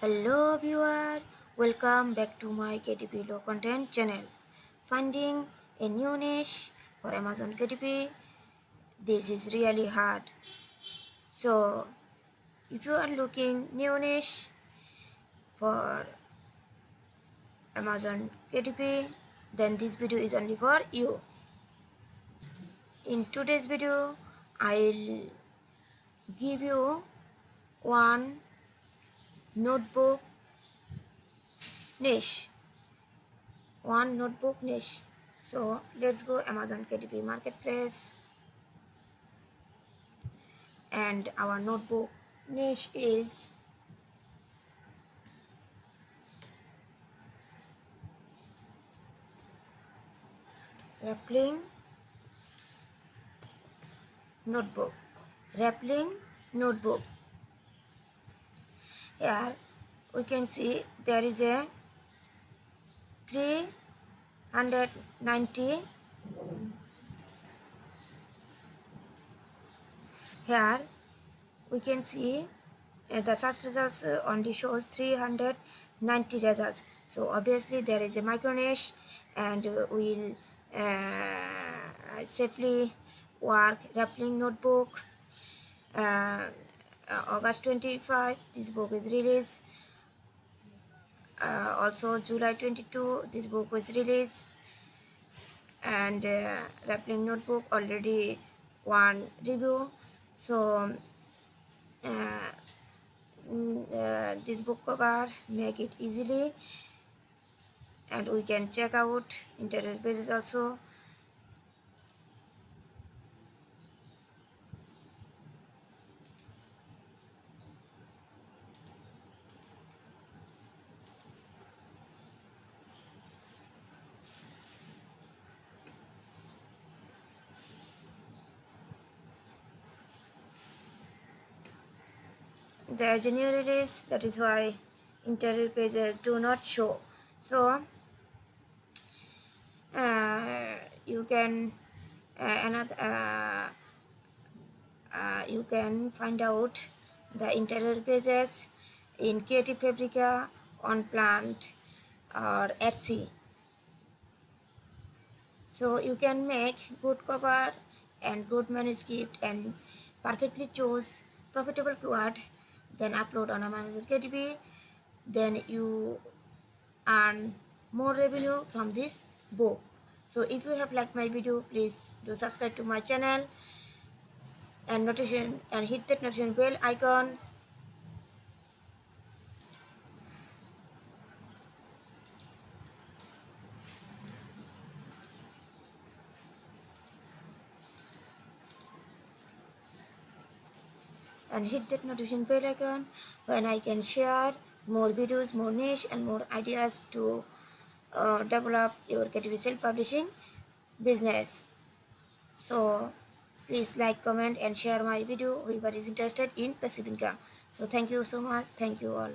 Hello viewer, welcome back to my KDP low content channel. Finding a new niche for Amazon KDP, this is really hard. So if you are looking new niche for Amazon KDP, then this video is only for you. In today's video, I'll give you one notebook niche. So let's go Amazon KDP marketplace, and our notebook niche is rappelling notebook. Here we can see there is a 390. Here we can see the search results only shows 390 results. So obviously there is a micro niche, and we'll safely work rappelling notebook. August 25 this book is released. Also July 22 this book was released, and rappelling notebook already one review. So this book cover make it easily, and we can check out interior pages also. There is a new release, that is why interior pages do not show. So you can you can find out the interior pages in Creative Fabrica, on Plant, or Etsy. So you can make good cover and good manuscript and perfectly choose profitable keyword, then upload on Amazon KDP. Then you earn more revenue from this book. So if you have liked my video, please do subscribe to my channel and hit that notification bell icon. And hit that notification bell icon when I can share more videos, more niche, and more ideas to develop your KDP self-publishing business. So please like, comment, and share my video whoever is interested in passive income. So thank you so much. Thank you all.